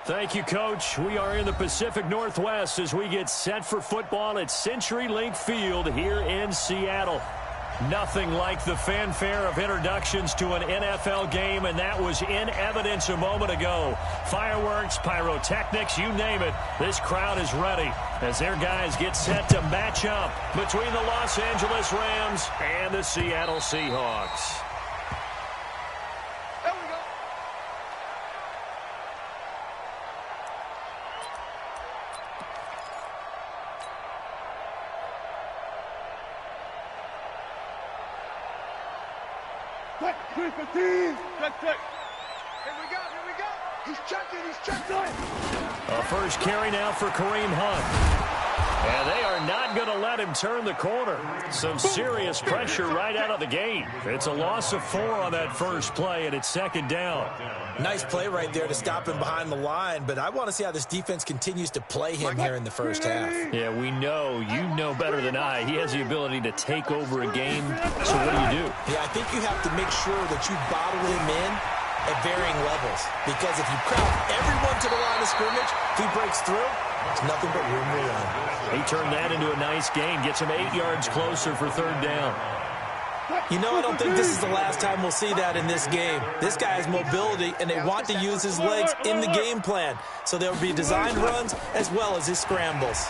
Thank you, Coach. We are in the Pacific Northwest as we get set for football at CenturyLink Field here in Seattle. Nothing like the fanfare of introductions to an NFL game, and that was in evidence a moment ago. Fireworks, pyrotechnics, you name it. This crowd is ready as their guys get set to match up between the Los Angeles Rams and the Seattle Seahawks. A first carry now for Kareem Hunt. And they are not going to let him turn the corner. Some serious pressure right out of the gate. It's a loss of 4 on that first play, and it's second down. Nice play right there to stop him behind the line, but I want to see how this defense continues to play him here in the first half. Yeah, we know. You know better than I. He has the ability to take over a game. So what do you do? Yeah, I think you have to make sure that you bottle him in at varying levels, because if you crowd everyone to the line of scrimmage, if he breaks through, it's nothing but room to run. He turned that into a nice gain, gets him 8 yards closer for third down. You know, I don't think this is the last time we'll see that in this game. This guy has mobility, and they want to use his legs in the game plan. So there will be designed runs as well as his scrambles.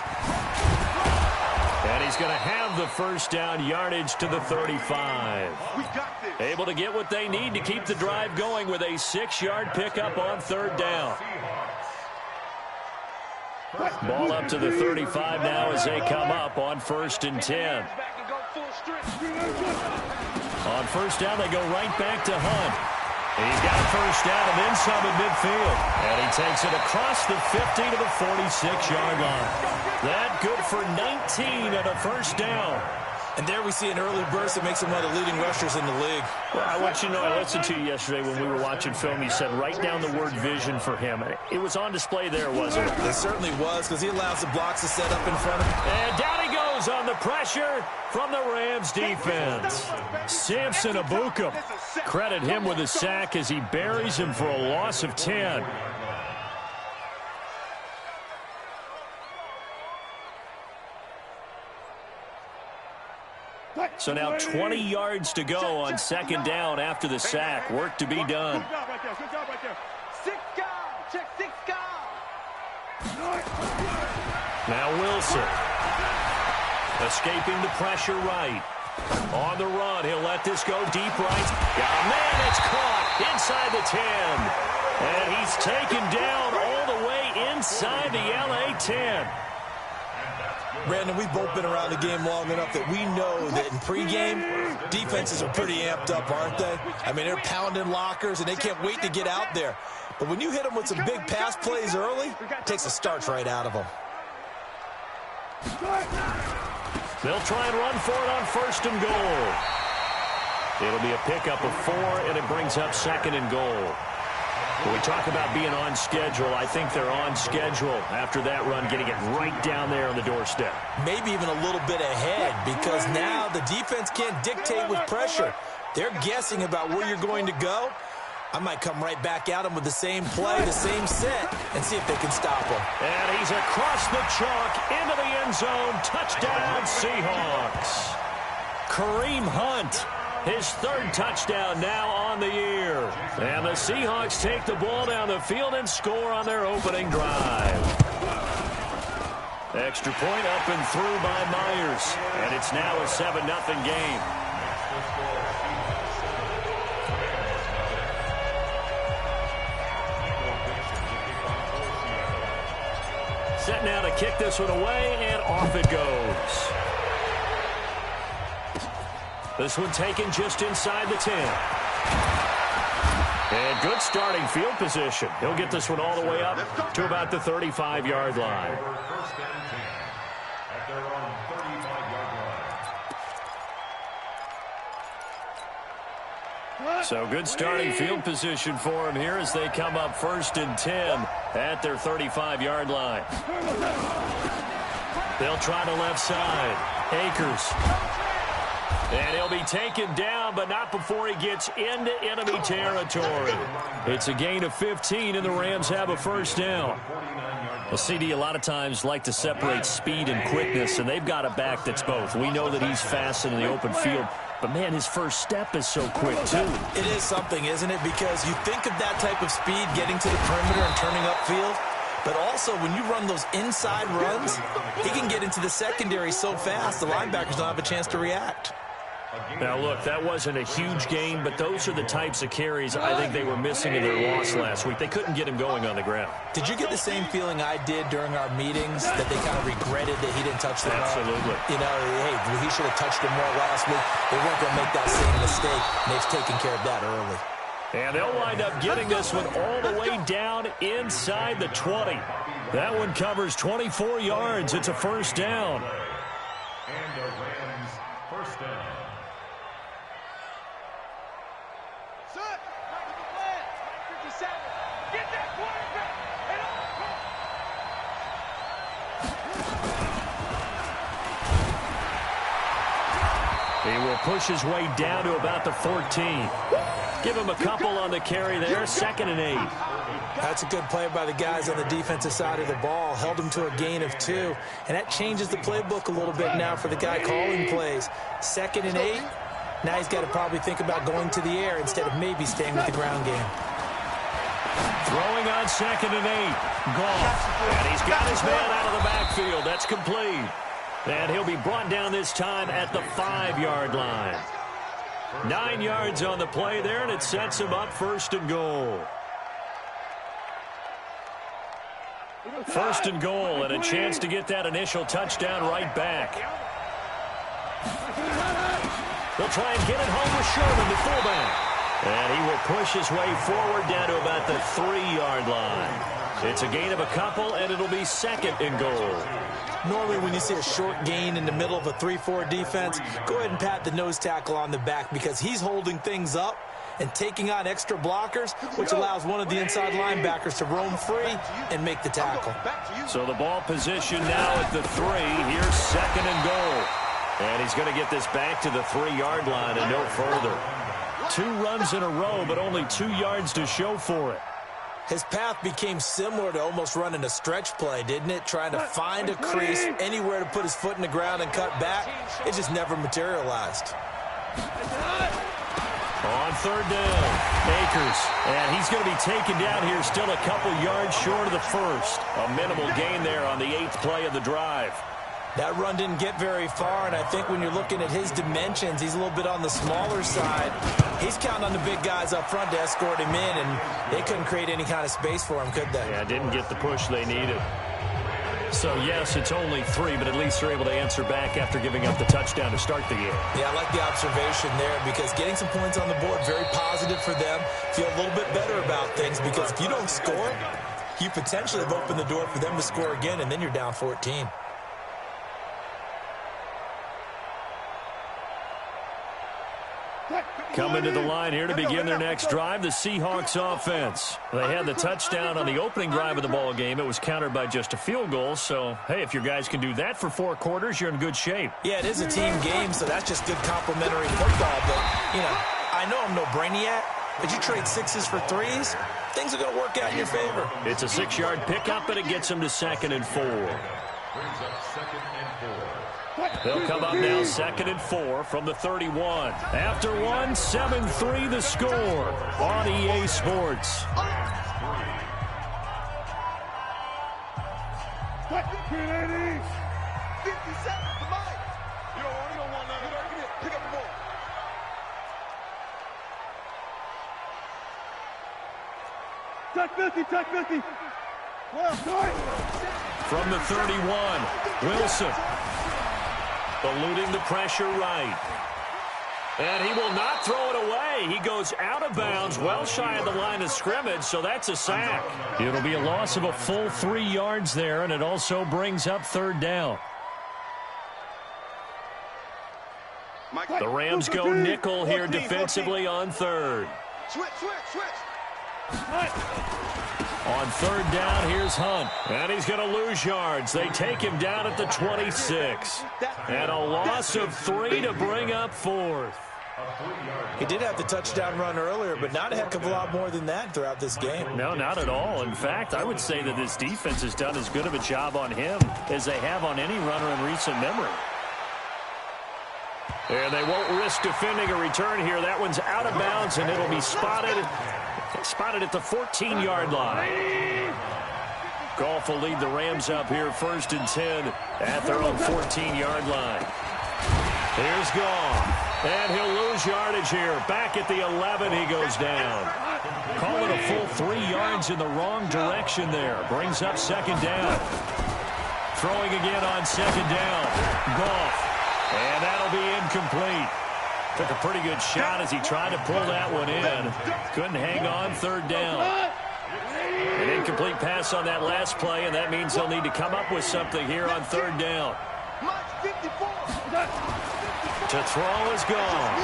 And he's going to have the first down, yardage to the 35. Able to get what they need to keep the drive going with a 6-yard pickup on third down. Ball up to the 35 now as they come up on 1st and 10. On first down, they go right back to Hunt. He's got a first down and then some at midfield. And he takes it across the 50 to the 46-yard line. That good for 19 and a first down. And there we see an early burst that makes him one of the leading rushers in the league. Well, I want you to know, I listened to you yesterday when we were watching film. You said write down the word vision for him. It was on display there, wasn't it? It certainly was, because he allows the blocks to set up in front of him. And down he goes on the pressure from the Rams defense. Samson Abukum. Credit him with a sack as he buries him for a loss of 10. So now 20 yards to go on second down after the sack. Work to be done. Now Wilson. Escaping the pressure right. On the run, he'll let this go deep right. Got a man, it's caught inside the 10. And he's taken down all the way inside the LA 10. Brandon, we've both been around the game long enough that we know that in pregame, defenses are pretty amped up, aren't they? I mean, they're pounding lockers, and they can't wait to get out there. But when you hit them with some big pass plays early, it takes the starch right out of them. They'll try and run for it on 1st and goal. It'll be a pickup of 4, and it brings up 2nd and goal. When we talk about being on schedule, I think they're on schedule after that run, getting it right down there on the doorstep. Maybe even a little bit ahead, because now the defense can't dictate with pressure. They're guessing about where you're going to go. I might come right back at them with the same play, the same set, and see if they can stop them. And he's across the chalk into the end zone. Touchdown, Seahawks. Kareem Hunt. His 3rd touchdown now on the year. And the Seahawks take the ball down the field and score on their opening drive. Extra point up and through by Myers. And it's now a 7-0 game. Set now to kick this one away, and off it goes. This one taken just inside the 10. And good starting field position. He'll get this one all the way up to about the 35-yard line. So good starting field position for him here as they come up 1st and 10 at their 35-yard line. They'll try the left side. Akers. And he'll be taken down, but not before he gets into enemy territory. It's a gain of 15, and the Rams have a first down. Well, CD, a lot of times like to separate speed and quickness, and they've got a back that's both. We know that he's fast in the open field, but, man, his first step is so quick, too. It is something, isn't it? Because you think of that type of speed getting to the perimeter and turning upfield, but also when you run those inside runs, he can get into the secondary so fast the linebackers don't have a chance to react. Now, look, that wasn't a huge gain, but those are the types of carries I think they were missing in their loss last week. They couldn't get him going on the ground. Did you get the same feeling I did during our meetings, that they kind of regretted that he didn't touch the ball? Absolutely. You know, hey, he should have touched him more last week. They weren't going to make that same mistake, and they've taken care of that early. And they'll wind up getting this one all the way down inside the 20. That one covers 24 yards. It's a first down. And the Rams first down. Get that quarterback and he will push his way down to about the 14. Give him a couple on the carry there, 2nd and 8. That's a good play by the guys on the defensive side of the ball. Held him to a gain of 2. And that changes the playbook a little bit now for the guy calling plays. 2nd and 8. Now he's got to probably think about going to the air instead of maybe staying with the ground game. Throwing on 2nd and 8. Goff. And he's got his man out of the backfield. That's complete. And he'll be brought down this time at the 5-yard line. 9 yards on the play there, and it sets him up 1st and goal. 1st and goal, and a chance to get that initial touchdown right back. They'll try and get it home with Sherman, the fullback. And he will push his way forward down to about the 3-yard line. It's a gain of a couple, and it'll be 2nd and goal. Normally when you see a short gain in the middle of a 3-4 defense, go ahead and pat the nose tackle on the back because he's holding things up and taking on extra blockers, which allows one of the inside linebackers to roam free and make the tackle. So the ball position now at the 3. Here's 2nd and goal. And he's going to get this back to the 3-yard line and no further. 2 runs in a row, but only 2 yards to show for it. His path became similar to almost running a stretch play, didn't it? Trying to find a crease, anywhere to put his foot in the ground and cut back. It just never materialized. On 3rd down, Akers. And he's going to be taken down here still a couple yards short of the 1st. A minimal gain there on the 8th play of the drive. That run didn't get very far, and I think when you're looking at his dimensions, he's a little bit on the smaller side. He's counting on the big guys up front to escort him in, and they couldn't create any kind of space for him, could they? Yeah, didn't get the push they needed. So, yes, it's only 3, but at least they're able to answer back after giving up the touchdown to start the game. Yeah, I like the observation there because getting some points on the board, very positive for them. Feel a little bit better about things because if you don't score, you potentially have opened the door for them to score again, and then you're down 14. Coming to the line here to begin their next drive, the Seahawks offense. They had the touchdown on the opening drive of the ball game. It was countered by just a field goal. So, hey, if your guys can do that for 4 quarters, you're in good shape. Yeah, it is a team game, so that's just good complimentary football. But, you know, I know I'm no brainiac, but you trade 6s for 3s, things are going to work out in your favor. It's a 6-yard pickup, and it gets them to 2nd and 4. Brings up 2nd and 4. They'll come up now 2nd and 4 from the 31. After 1, 7-3 the score on EA Sports. Touch 50. From the 31, Wilson. Eluding the pressure right. And he will not throw it away. He goes out of bounds, well shy of the line of scrimmage, so that's a sack. It'll be a loss of a full 3 yards there, and it also brings up 3rd down. The Rams go nickel here defensively on 3rd. Switch. On third down, here's Hunt. And he's going to lose yards. They take him down at the 26. And a loss of 3 to bring up fourth. He did have the touchdown run earlier, but not a heck of a lot more than that throughout this game. No, not at all. In fact, I would say that this defense has done as good of a job on him as they have on any runner in recent memory. And they won't risk defending a return here. That one's out of bounds, and it'll be spotted at the 14-yard line. Goff will lead the Rams up here 1st and 10 at their own 14-yard line. Here's Goff. And he'll lose yardage here. Back at the 11, he goes down. Call it a full 3 yards in the wrong direction there. Brings up 2nd down. Throwing again on 2nd down. Goff. And that'll be incomplete. Took a pretty good shot as he tried to pull that one in. Couldn't hang on 3rd down. An incomplete pass on that last play, and that means they'll need to come up with something here on 3rd down. To throw is gone.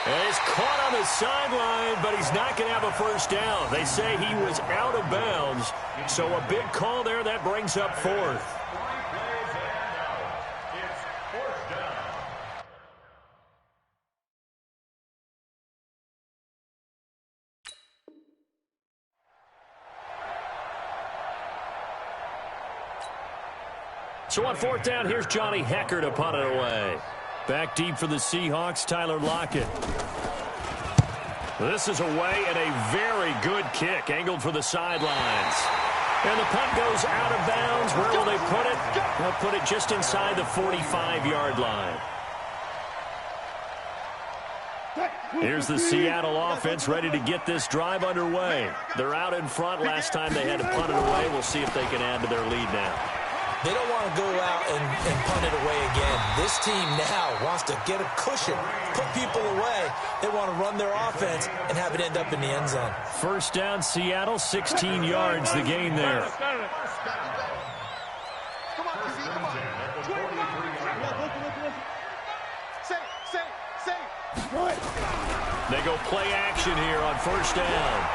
And he's caught on the sideline, but he's not going to have a 1st down. They say he was out of bounds, so a big call there. That brings up 4th. So on 4th down, here's Johnny Hecker to punt it away. Back deep for the Seahawks, Tyler Lockett. This is away and a very good kick, angled for the sidelines. And the punt goes out of bounds. Where will they put it? They'll put it just inside the 45-yard line. Here's the Seattle offense ready to get this drive underway. They're out in front. Last time they had to punt it away. We'll see if they can add to their lead now. They don't want to go out and punt it away again. This team now wants to get a cushion, put people away. They want to run their offense and have it end up in the end zone. 1st down, Seattle, 16 yards, the gain there. They go play action here on 1st down.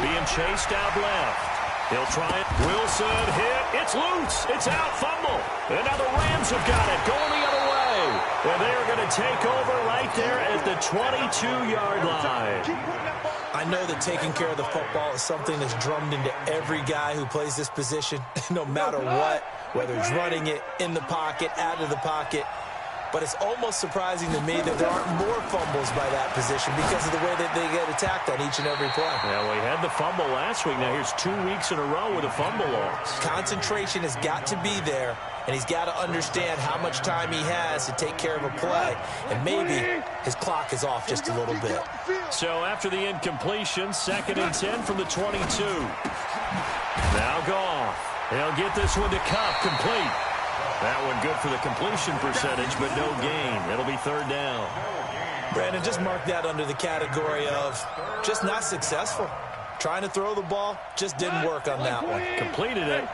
Being chased out left. He'll try it. Wilson hit. It's loose. It's out. Fumble. And now the Rams have got it. Going the other way. And they are going to take over right there at the 22-yard line. I know that taking care of the football is something that's drummed into every guy who plays this position, no matter what, whether it's running it, in the pocket, out of the pocket. But it's almost surprising to me that there aren't more fumbles by that position because of the way that they get attacked on each and every play. Yeah, we had the fumble last week. Now here's 2 weeks in a row with a fumble loss. Concentration has got to be there, and he's got to understand how much time he has to take care of a play, and maybe his clock is off just a little bit. So after the incompletion, 2nd and 10 from the 22. Now Goff. He'll get this one to Cup, complete. That one good for the completion percentage, but no gain. It'll be 3rd down. Brandon, just mark that under the category of just not successful. Trying to throw the ball, just didn't work on that one. Completed it.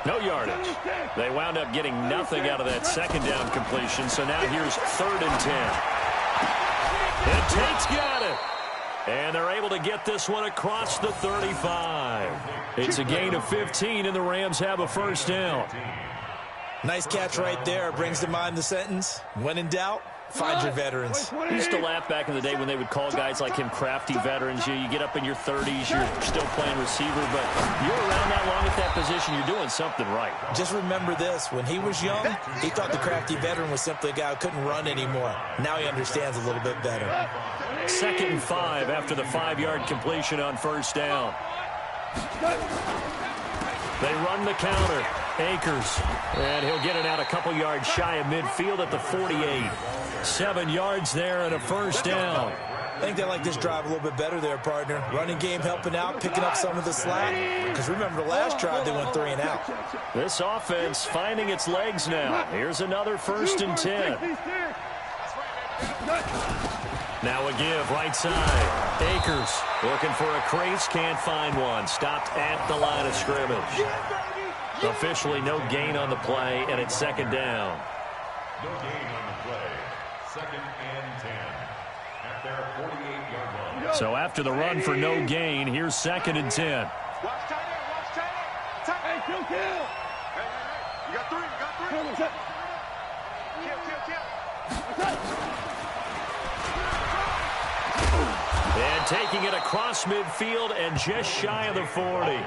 No yardage. They wound up getting nothing out of that 2nd down completion, so now here's 3rd and 10. And Tate's got it. And they're able to get this one across the 35. It's a gain of 15, and the Rams have a 1st down. Nice catch right there. Brings to mind the sentence, when in doubt, find your veterans. I used to laugh back in the day when they would call guys like him crafty veterans. You get up in your 30s, you're still playing receiver, but you're around that long at that position, you're doing something right. Just remember this. When he was young, he thought the crafty veteran was simply a guy who couldn't run anymore. Now he understands a little bit better. 2nd and 5 after the 5-yard completion on 1st down. They run the counter. Akers. And he'll get it out a couple yards shy of midfield at the 48. 7 yards there and a 1st down. I think they like this drive a little bit better there, partner. Running game helping out, picking up some of the slack. Because remember the last drive, they went 3 and out. This offense finding its legs now. Here's another 1st and 10. Now a give, right side. Akers looking for a crease, can't find one. Stopped at the line of scrimmage. Officially no gain on the play, and it's 2nd down. No gain on the play. 2nd and 10. at their 48-yard line. So after the run for no gain, here's 2nd and 10. Watch tight end. Watch tight end. Hey, kill. Hey. You got 3. Kill. And taking it across midfield and just shy of the 40.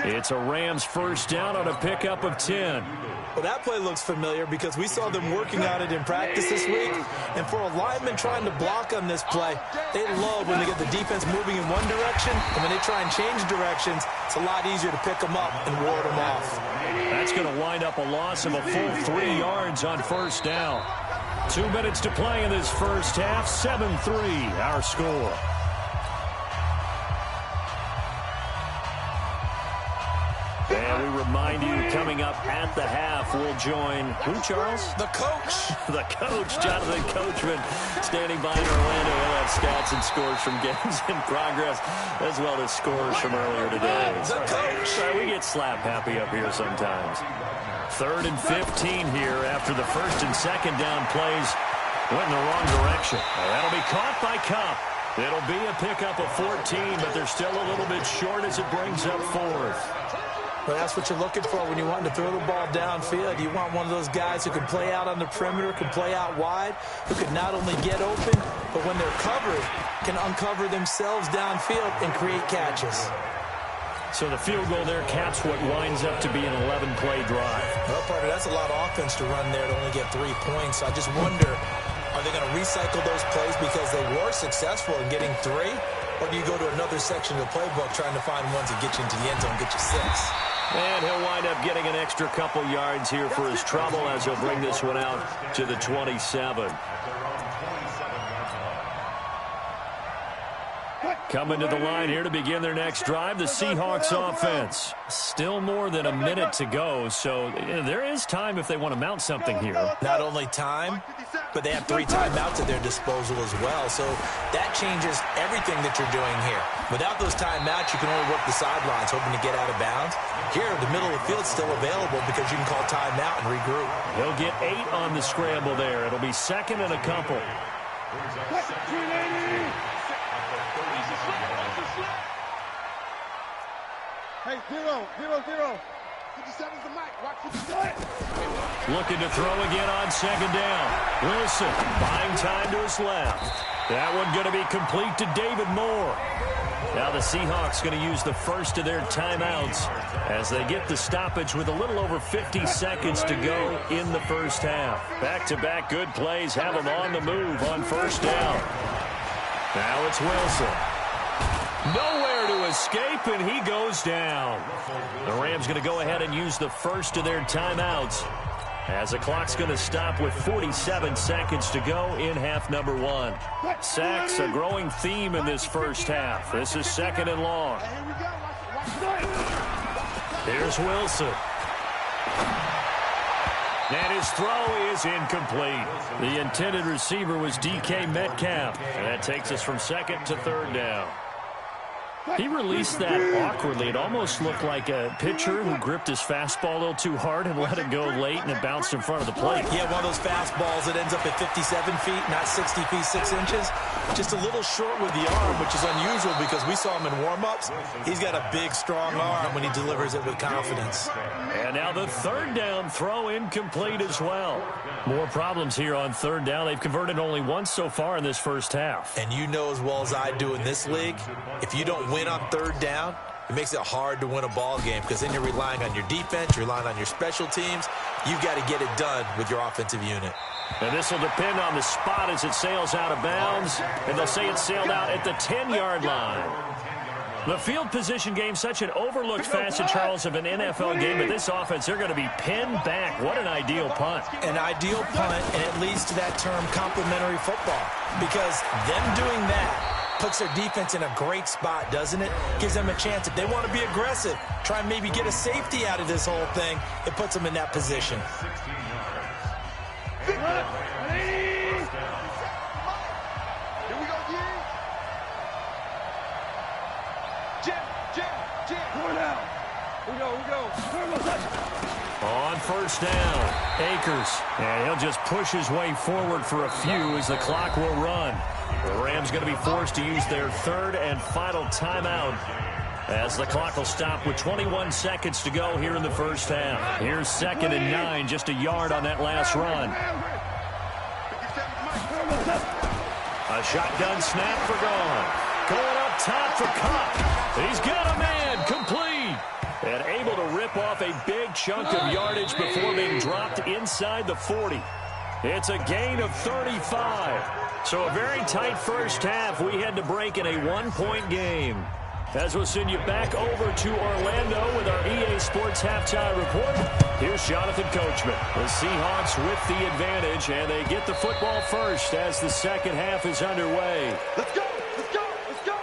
It's a Rams first down on a pickup of 10. Well, that play looks familiar because we saw them working on it in practice this week. And for a lineman trying to block on this play, they love when they get the defense moving in one direction. And when they try and change directions, it's a lot easier to pick them up and ward them off. That's going to wind up a loss of a full 3 yards on first down. 2 minutes to play in this first half. 7-3 our score. And we remind you, coming up at the half, we'll join who, Charles? The coach. The coach, Jonathan Coachman, standing by in Orlando. He'll have stats and scores from games in progress, as well as scores from earlier today. The coach. We get slap happy up here sometimes. 3rd and 15 here after the 1st and 2nd down plays went in the wrong direction. That'll be caught by Cup. It'll be a pickup of 14, but they're still a little bit short as it brings up 4th. Well, that's what you're looking for when you want to throw the ball downfield. You want one of those guys who can play out on the perimeter, can play out wide, who can not only get open, but when they're covered, can uncover themselves downfield and create catches. So the field goal there caps what winds up to be an 11-play drive. Well, partner, that's a lot of offense to run there to only get 3 points. I just wonder, are they going to recycle those plays because they were successful in getting 3? Or do you go to another section of the playbook trying to find ones that get you into the end zone and get you 6? And he'll wind up getting an extra couple yards here for his trouble as he'll bring this one out to the 27. Coming to the line here to begin their next drive, the Seahawks offense. Still more than a minute to go, so there is time if they want to mount something here. Not only time, but they have 3 timeouts at their disposal as well, so that changes everything that you're doing here. Without those timeouts, you can only work the sidelines, hoping to get out of bounds. Here, the middle of the field's still available because you can call timeout and regroup. He'll get 8 on the scramble there. It'll be 2nd and a couple. Hey, 0. 57's the mic. Watch 57. Looking to throw again on 2nd down. Wilson buying time to his left. That one going to be complete to David Moore. Now the Seahawks going to use the first of their timeouts as they get the stoppage with a little over 50 seconds to go in the first half. Back-to-back good plays have them on the move on first down. Now it's Wilson. Nowhere to escape, and he goes down. The Rams going to go ahead and use the first of their timeouts as the clock's going to stop with 47 seconds to go in half number 1. Sacks, a growing theme in this first half. This is 2nd and long. Here's Wilson. And his throw is incomplete. The intended receiver was DK Metcalf. And that takes us from 2nd to 3rd down. He released that awkwardly. It almost looked like a pitcher who gripped his fastball a little too hard and let it go late, and it bounced in front of the plate. Yeah, one of those fastballs that ends up at 57 feet, not 60 feet, 6 inches. Just a little short with the arm, which is unusual because we saw him in warm-ups. He's got a big, strong arm when he delivers it with confidence. And now the 3rd down throw incomplete as well. More problems here on 3rd down. They've converted only once so far in this first half. And you know as well as I do in this league, if you don't win on 3rd down, it makes it hard to win a ball game because then you're relying on your defense, you're relying on your special teams. You've got to get it done with your offensive unit. And this will depend on the spot as it sails out of bounds. And they'll say it sailed out at the 10-yard line. The field position game, such an overlooked facet, Charles, of an NFL game. But this offense, they're going to be pinned back. What an ideal punt. An ideal punt, and it leads to that term complementary football. Because them doing that puts their defense in a great spot, doesn't it? Gives them a chance. If they want to be aggressive, try and maybe get a safety out of this whole thing, it puts them in that position. On first down, Akers. And he'll just push his way forward for a few as the clock will run. The Rams going to be forced to use their third and final timeout as the clock will stop with 21 seconds to go here in the first half. Here's 2nd and 9, just a yard on that last run. A shotgun snap for Gone. Going up top for Cup. He's got a man, complete. And able to rip off a big chunk of yardage before being dropped inside the 40. It's a gain of 35. So a very tight first half. We had to break in a 1-point game. As we'll send you back over to Orlando with our EA Sports Halftime Report, here's Jonathan Coachman. The Seahawks with the advantage, and they get the football first as the second half is underway. Let's go! Let's go! Let's go!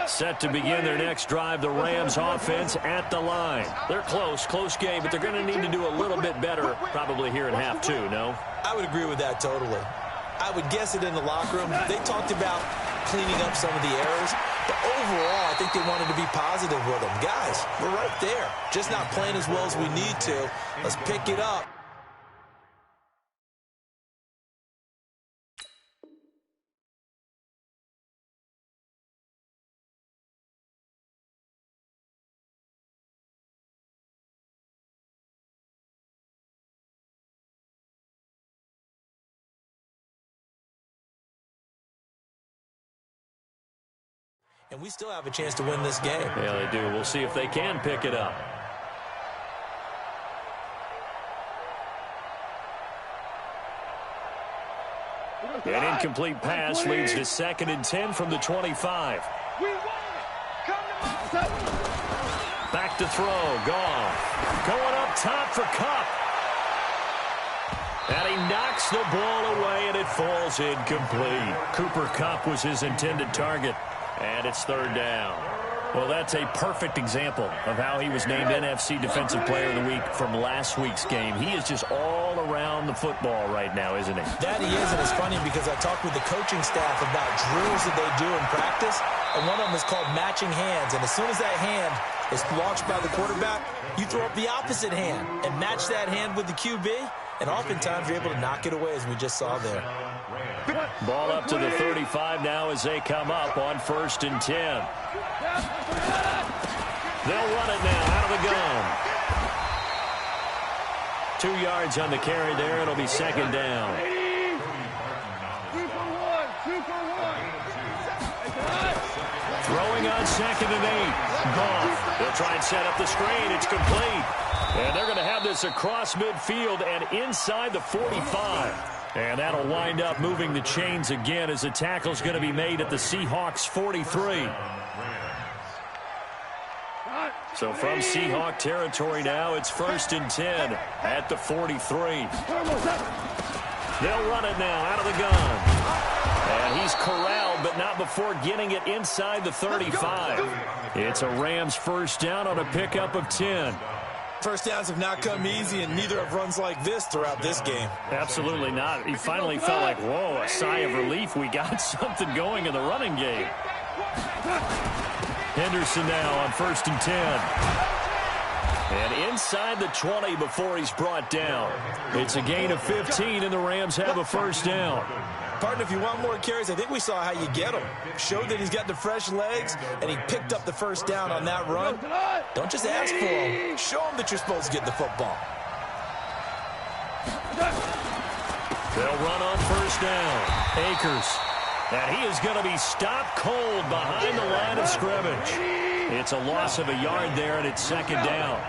Set to begin their next drive, the Rams offense at the line. They're close game, but they're going to need to do a little bit better probably here in half two, no? I would agree with that totally. I would guess it in the locker room. They talked about cleaning up some of the errors, but overall, I think they wanted to be positive with them. Guys, we're right there. Just not playing as well as we need to. Let's pick it up. And we still have a chance to win this game. Yeah, they do. We'll see if they can pick it up. An incomplete pass leads to 2nd and 10 from the 25. Back to throw. Gone. Going up top for Cup. And he knocks the ball away, and it falls incomplete. Cooper Kupp was his intended target. And it's 3rd down. Well, that's a perfect example of how he was named NFC Defensive Player of the Week from last week's game. He is just all around the football right now, isn't he? That he is, and it's funny because I talked with the coaching staff about drills that they do in practice, and one of them is called matching hands. And as soon as that hand is launched by the quarterback, you throw up the opposite hand and match that hand with the QB, and oftentimes you're able to knock it away, as we just saw there. Ball up to the 35 now as they come up on 1st and 10. They'll run it now out of the gun. 2 yards on the carry there. It'll be 2nd down. 2 for 1. 2 for 1. Throwing on 2nd and 8. Goff. They'll try and set up the screen. It's complete. And they're going to have this across midfield and inside the 45. And that'll wind up moving the chains again as the tackle's going to be made at the Seahawks 43. So from Seahawk territory now, it's 1st and 10 at the 43. They'll run it now out of the gun. And he's corralled, but not before getting it inside the 35. It's a Rams 1st down on a pickup of 10. First downs have not come easy, and neither have runs like this throughout this game. Absolutely not. He finally felt like, whoa, a sigh of relief. We got something going in the running game. Henderson now on 1st and 10. And inside the 20 before he's brought down. It's a gain of 15, and the Rams have a 1st down. Partner, if you want more carries, I think we saw how you get him. Showed that he's got the fresh legs, and he picked up the 1st down on that run. Don't just ask for him. Show him that you're supposed to get the football. They'll run on 1st down. Akers. And he is going to be stopped cold behind the line of scrimmage. It's a loss of a yard there, and it's 2nd down.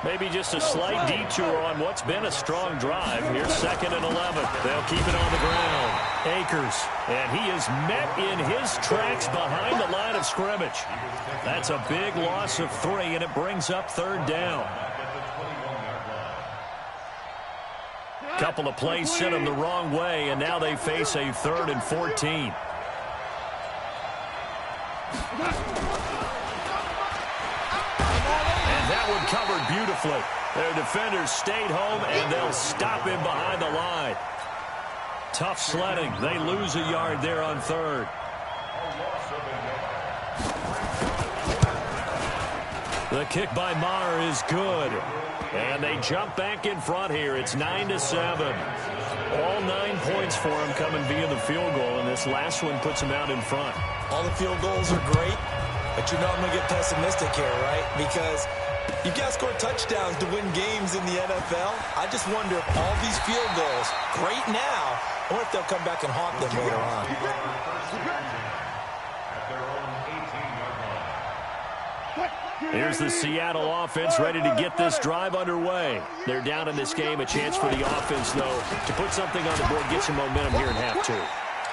Maybe just a slight detour on what's been a strong drive. Here's 2nd and 11. They'll keep it on the ground. Akers. And he is met in his tracks behind the line of scrimmage. That's a big loss of 3, and it brings up 3rd down. Couple of plays sent them the wrong way, and now they face a 3rd and 14. And that one covered beautifully. Their defenders stayed home, and they'll stop him behind the line. Tough sledding. They lose a yard there on 3rd. The kick by Maher is good. And they jump back in front here. It's 9-7. All 9 points for them coming via the field goal, and this last one puts them out in front. All the field goals are great, but you know I'm going to get pessimistic here, right? Because you've got to score touchdowns to win games in the NFL. I just wonder if all these field goals, great now, or if they'll come back and haunt them later on. Here's the Seattle offense ready to get this drive underway. They're down in this game. A chance for the offense, though, to put something on the board, get some momentum here in half two.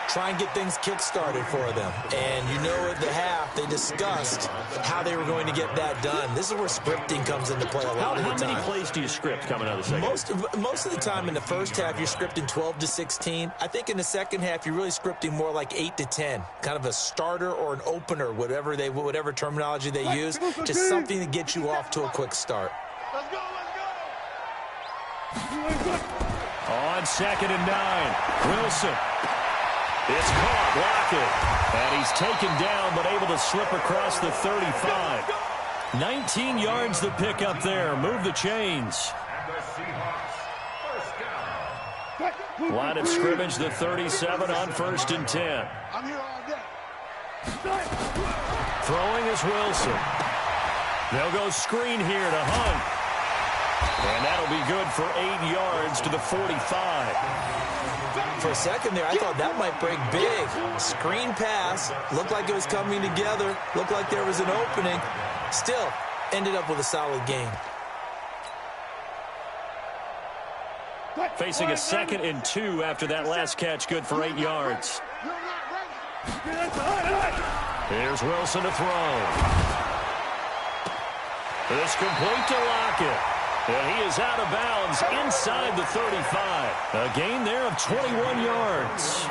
Try and get things kick-started for them. And you know at the half, they discussed how they were going to get that done. This is where scripting comes into play a lot of the time. How many plays do you script coming out of the second? Most of the time in the first half, you're scripting 12 to 16. I think in the second half, you're really scripting more like 8 to 10. Kind of a starter or an opener, whatever terminology they use. Just something to get you off to a quick start. Let's go, let's go. On 2nd and 9, Wilson. It's caught, Lockett, and he's taken down but able to slip across the 35. 19 yards the pick up there. Move the chains. Line of scrimmage, the 37 on 1st and 10. I'm here all day. Throwing is Wilson. They'll go screen here to Hunt. And that'll be good for 8 yards to the 45. For a second there, I thought that might break big. Screen pass. Looked like it was coming together. Looked like there was an opening. Still, ended up with a solid game. Facing a 2nd and 2 after that last catch. Good for 8 yards. Here's Wilson to throw. It's complete to Lockett. And he is out of bounds inside the 35. A gain there of 21 yards.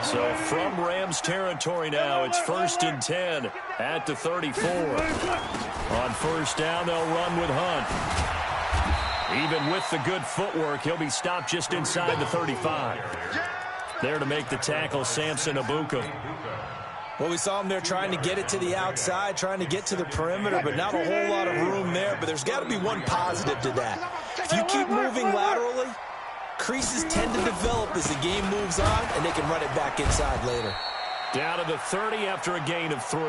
So from Rams territory now, it's 1st and 10 at the 34. On 1st down, they'll run with Hunt. Even with the good footwork, he'll be stopped just inside the 35. There to make the tackle, Samson Abuka. Well, we saw him there trying to get it to the outside, trying to get to the perimeter, but not a whole lot of room there. But there's got to be one positive to that. If you keep moving laterally, creases tend to develop as the game moves on, and they can run it back inside later. Down to the 30 after a gain of 3.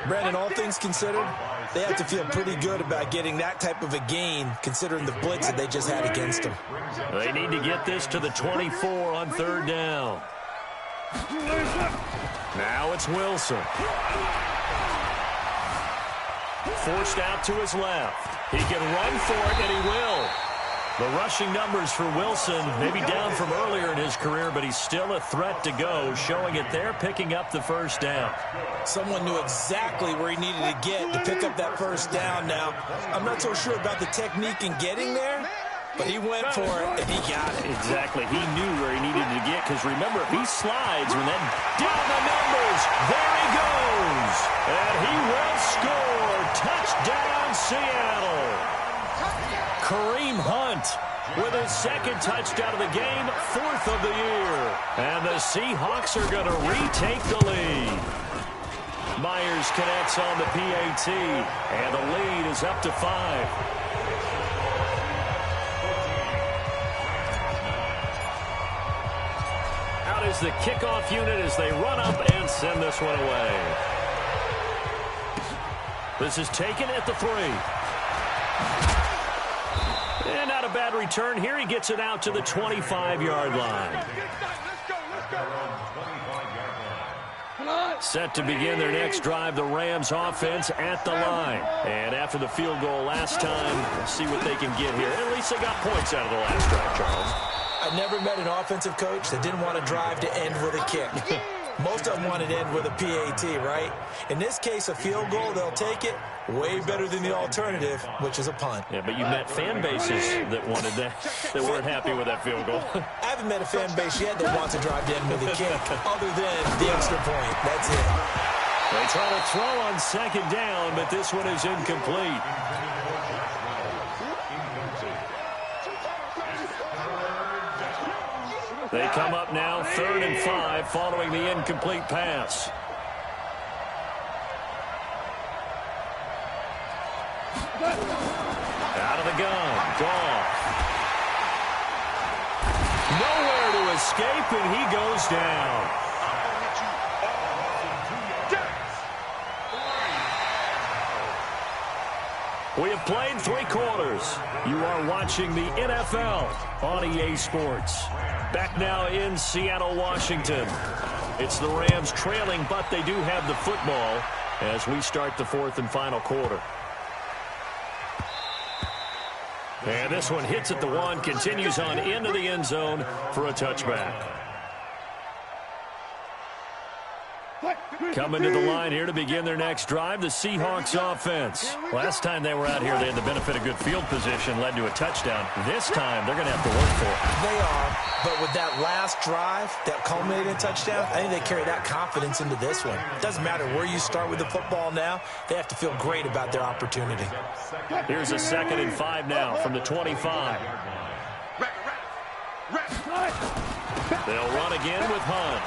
Brandon, all things considered, they have to feel pretty good about getting that type of a gain, considering the blitz that they just had against them. They need to get this to the 24 on 3rd down. Now it's Wilson. Forced out to his left. He can run for it, and he will. The rushing numbers for Wilson, maybe down from earlier in his career, but he's still a threat to go, showing it there, picking up the 1st down. Someone knew exactly where he needed to get to pick up that 1st down. Now, I'm not so sure about the technique in getting there, but he went for it, and he got it. Exactly. He knew where he needed to get, because remember, if he slides, when then down the numbers, there he goes. And he will score. Touchdown, Seattle. Kareem Hunt with his 2nd touchdown of the game, 4th of the year. And the Seahawks are going to retake the lead. Myers connects on the PAT, and the lead is up to 5. Out is the kickoff unit as they run up and send this one away. This is taken at the 3. And not a bad return here. He gets it out to the 25-yard line. Set to begin their next drive, the Rams offense at the line. And after the field goal last time, let's see what they can get here. At least they got points out of the last drive, Charles. I never met an offensive coach that didn't want to drive to end with a kick. Most of them wanted to end with a PAT, right? In this case, a field goal, they'll take it. Way better than the alternative, which is a punt. Yeah, but you met fan bases that wanted that, that weren't happy with that field goal. I haven't met a fan base yet that wants to drive to end with a kick, other than the extra point. That's it. They try to throw on 2nd down, but this one is incomplete. They come up now 3rd and 5 following the incomplete pass. Out of the gun. Goff. Nowhere to escape, and he goes down. We have played 3 quarters. You are watching the NFL on EA Sports. Back now in Seattle, Washington. It's the Rams trailing, but they do have the football as we start the 4th and final quarter. And this one hits at the 1, continues on into the end zone for a touchback. Coming to the line here to begin their next drive, the Seahawks offense. Last time they were out here, they had the benefit of good field position, led to a touchdown. This time, they're going to have to work for it. They are, but with that last drive, that culminated in a touchdown, I think they carry that confidence into this one. It doesn't matter where you start with the football now, they have to feel great about their opportunity. Here's a 2nd and 5 now from the 25. They'll run again with Hunt.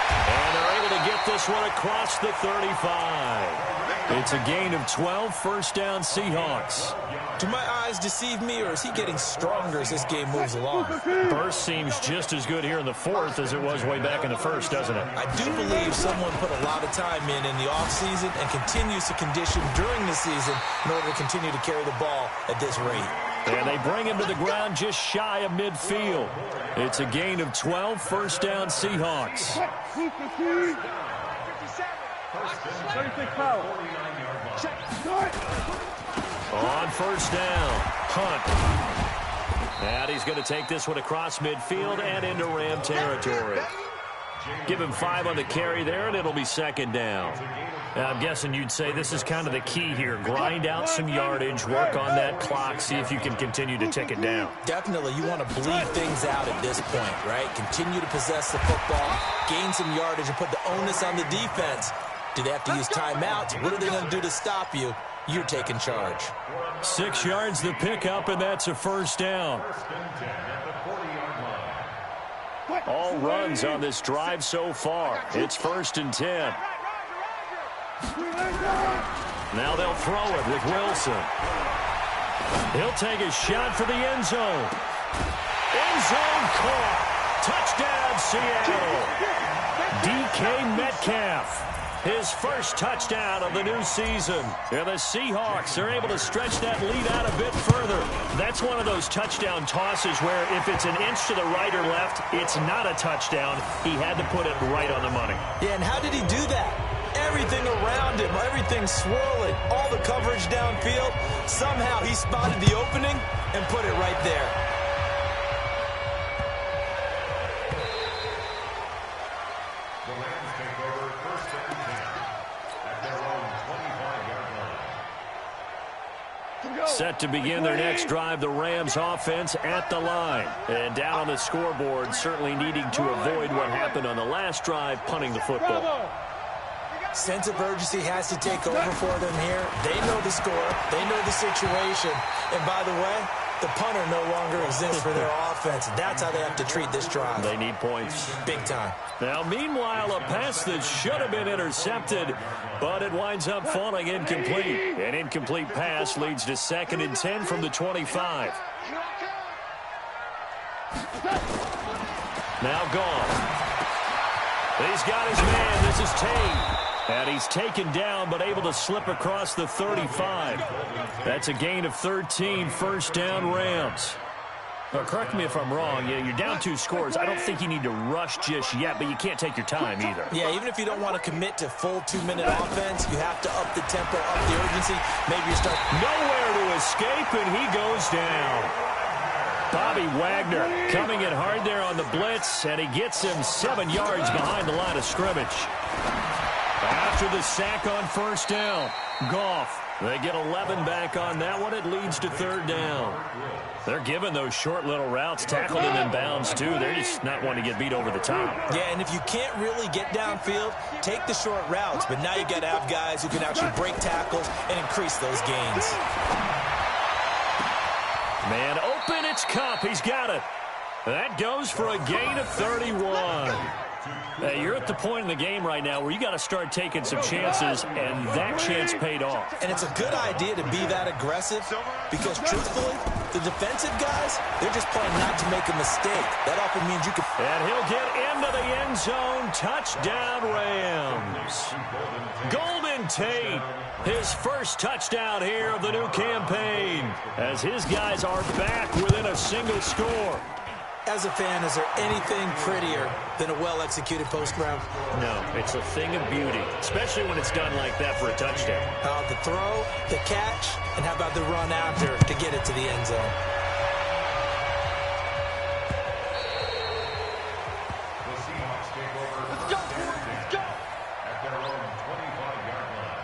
And they're able to get this one across the 35. It's a gain of 12, first down Seahawks. Do my eyes deceive me, or is he getting stronger as this game moves along? Burst seems just as good here in the 4th as it was way back in the 1st, doesn't it? I do believe someone put a lot of time in the offseason and continues to condition during the season in order to continue to carry the ball at this rate. And they bring him to the ground just shy of midfield. It's a gain of 12, first down Seahawks. 36 power. On first down, Hunt. And he's going to take this one across midfield and into Ram territory. Give him 5 on the carry there, and it'll be 2nd down. Now, I'm guessing you'd say this is kind of the key here. Grind out some yardage, work on that clock, see if you can continue to tick it down. Definitely, you want to bleed things out at this point, right? Continue to possess the football, gain some yardage, and put the onus on the defense. Do they have to use timeouts? What are they going to do to stop you? You're taking charge. 6 yards the pickup, and that's a first down. All runs on this drive so far. It's 1st and 10. Now they'll throw it with Wilson. He'll take a shot for the end zone. End zone caught. Touchdown, Seattle. DK Metcalf. His first touchdown of the new season. And the Seahawks are able to stretch that lead out a bit further. That's one of those touchdown tosses where if it's an inch to the right or left, it's not a touchdown. He had to put it right on the money. Yeah, and how did he do that? Everything around him, everything swirling, all the coverage downfield. Somehow he spotted the opening and put it right there. Set to begin their next drive, the Rams offense at the line. And down on the scoreboard, certainly needing to avoid what happened on the last drive, punting the football. Sense of urgency has to take over for them here. They know the score. They know the situation. And by the way, the punter no longer exists for their offense. That's how they have to treat this drive. They need points. Big time. Now, meanwhile, a pass that should have been intercepted, but it winds up falling incomplete. An incomplete pass leads to 2nd and 10 from the 25. Now gone. He's got his man. This is Tate. And he's taken down, but able to slip across the 35. That's a gain of 13, first down Rams. Now, correct me if I'm wrong. Yeah, you're down 2 scores. I don't think you need to rush just yet, but you can't take your time either. Yeah, even if you don't want to commit to full 2-minute offense, you have to up the tempo, up the urgency. Maybe you start nowhere to escape, and he goes down. Bobby Wagner coming in hard there on the blitz, and he gets him 7 yards behind the line of scrimmage. After the sack on first down, Goff. They get 11 back on that one. It leads to 3rd down. They're giving those short little routes, tackled him in bounds, too. They're just not wanting to get beat over the top. Yeah, and if you can't really get downfield, take the short routes. But now you got to have guys who can actually break tackles and increase those gains. Man open, it's Cup. He's got it. That goes for a gain of 31. Hey, you're at the point in the game right now where you got to start taking some chances, and that chance paid off. And it's a good idea to be that aggressive because, truthfully, the defensive guys, they're just playing not to make a mistake. That often means you can... And he'll get into the end zone. Touchdown, Rams. Golden Tate, his first touchdown here of the new campaign, as his guys are back within a single score. As a fan, is there anything prettier than a well-executed post route? No, it's a thing of beauty, especially when it's done like that for a touchdown. The throw, the catch, and how about the run after to get it to the end zone? The Seahawks take over. Let's go! Let's go! At their own 25-yard line.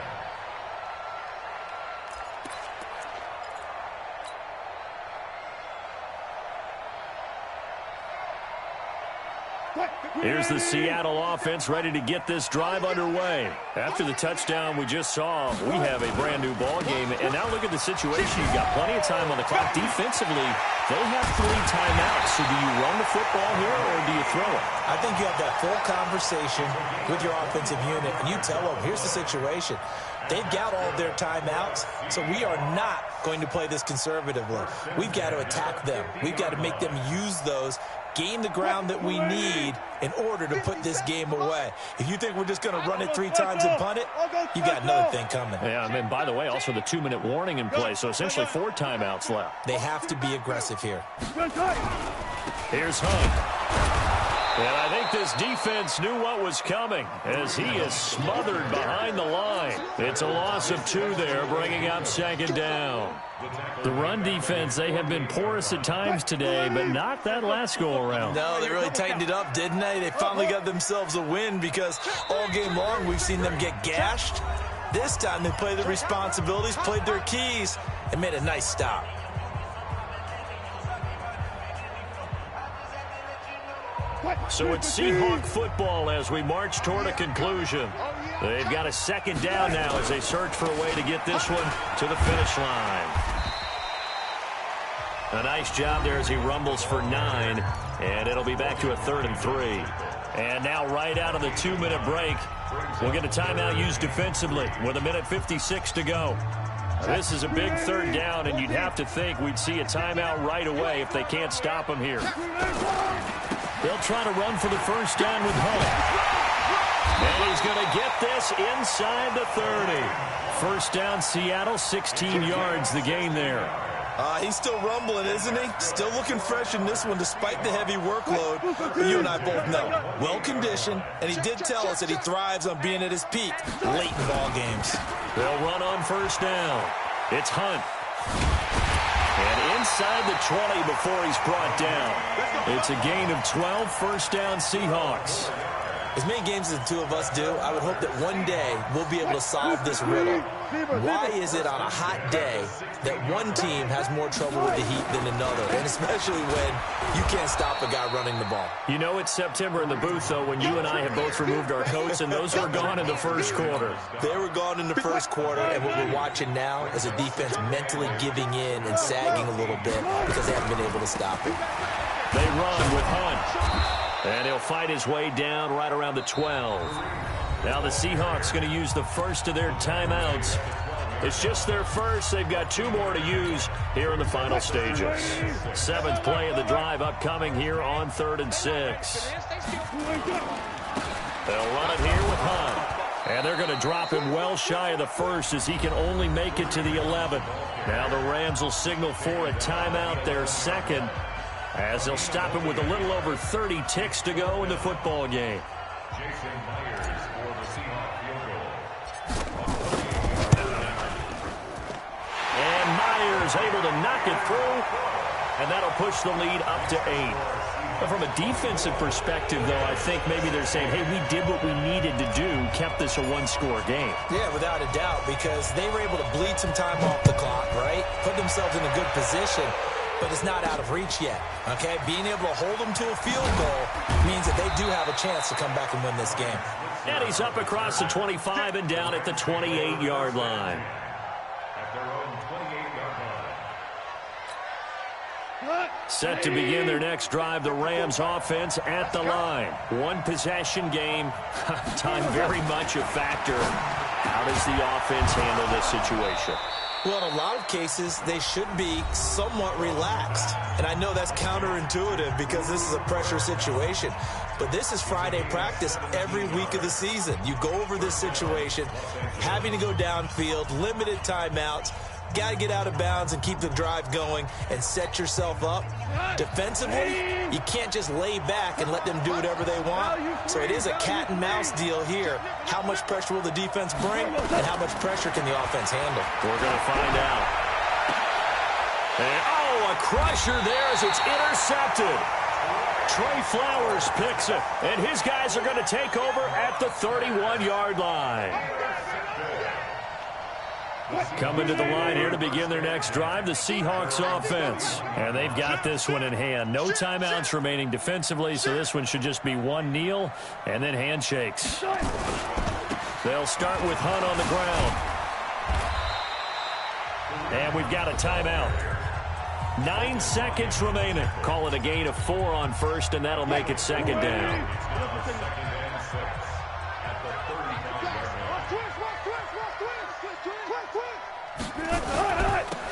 Here's the Seattle offense ready to get this drive underway. After the touchdown we just saw, we have a brand-new ball game. And now look at the situation. You've got plenty of time on the clock. Defensively, they have 3 timeouts. So do you run the football here or do you throw it? I think you have that full conversation with your offensive unit, and you tell them, here's the situation. They've got all their timeouts, so we are not going to play this conservatively. We've got to attack them. We've got to make them use those, gain the ground that we need in order to put this game away. If you think we're just going to run it 3 times and punt it, you got another thing coming. Yeah, and by the way, also the 2-minute warning in play, so essentially 4 timeouts left. They have to be aggressive here. Here's Hunt. And I think this defense knew what was coming as he is smothered behind the line. It's a loss of 2 there, bringing up 2nd down. The run defense, they have been porous at times today, but not that last go-around. No, they really tightened it up, didn't they? They finally got themselves a win because all game long we've seen them get gashed. This time they played their responsibilities, played their keys, and made a nice stop. So it's Seahawk football as we march toward a conclusion. They've got a 2nd down now as they search for a way to get this one to the finish line. A nice job there as he rumbles for 9, and it'll be back to a 3rd and 3. And now right out of the 2-minute break, we'll get a timeout used defensively with 1:56 to go. This is a big 3rd down, and you'd have to think we'd see a timeout right away if they can't stop him here. They'll try to run for the 1st down with Hunt. And he's going to get this inside the 30. 1st down, Seattle, 16 yards the gain there. He's still rumbling, isn't he? Still looking fresh in this one despite the heavy workload. But you and I both know, well-conditioned, and he did tell us that he thrives on being at his peak late in ball games. They'll run on 1st down. It's Hunt. And inside the 20 before he's brought down. It's a gain of 12, 1st down Seahawks. As many games as the 2 of us do, I would hope that one day we'll be able to solve this riddle. Why is it on a hot day that one team has more trouble with the heat than another, and especially when you can't stop a guy running the ball? You know it's September in the booth, though, when you and I have both removed our coats, and those were gone in the 1st quarter. They were gone in the 1st quarter, and what we're watching now is a defense mentally giving in and sagging a little bit because they haven't been able to stop it. They run with Hunt. And he'll fight his way down right around the 12. Now the Seahawks going to use the first of their timeouts. It's just their first. They've got 2 more to use here in the final stages. 7th play of the drive upcoming here on 3rd and 6. They'll run it here with Hunt. And they're going to drop him well shy of the 1st as he can only make it to the 11. Now the Rams will signal for a timeout, their 2nd. As they'll stop him with a little over 30 ticks to go in the football game. Jason Myers for the Seahawks field goal. And Myers able to knock it through, and that'll push the lead up to 8. But from a defensive perspective, though, I think maybe they're saying, hey, we did what we needed to do, kept this a 1-score game. Yeah, without a doubt, because they were able to bleed some time off the clock, right? Put themselves in a good position. But it's not out of reach yet, okay? Being able to hold them to a field goal means that they do have a chance to come back and win this game. And he's up across the 25 and down at the 28-yard line. At their own 28-yard line. Set to begin their next drive, the Rams offense at the line. One possession game. Time very much a factor. How does the offense handle this situation? Well, in a lot of cases, they should be somewhat relaxed. And I know that's counterintuitive because this is a pressure situation. But this is Friday practice every week of the season. You go over this situation, having to go downfield, limited timeouts, got to get out of bounds and keep the drive going and set yourself up. Defensively, you can't just lay back and let them do whatever they want. So it is a cat and mouse deal here. How much pressure will the defense bring and how much pressure can the offense handle? We're going to find out. And, a crusher there as it's intercepted. Trey Flowers picks it, and his guys are going to take over at the 31-yard line. Coming to the line here to begin their next drive, the Seahawks offense. And they've got this one in hand. No timeouts remaining defensively, so this one should just be one kneel and then handshakes. They'll start with Hunt on the ground. And we've got a timeout. 9 seconds remaining. Call it a gain of 4 on first, and that'll make it second down.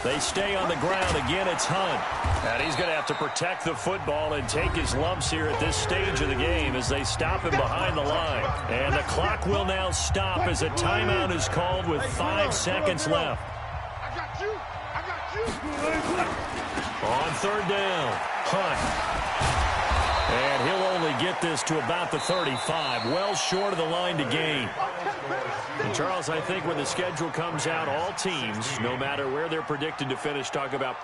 They stay on the ground. Again, it's Hunt. And he's going to have to protect the football and take his lumps here at this stage of the game as they stop him behind the line. And the clock will now stop as a timeout is called with 5 seconds left. I got you. I got you. On third down, Hunt. And he'll only get this to about the 35, well short of the line to gain. And Charles, I think when the schedule comes out, all teams, no matter where they're predicted to finish, talk about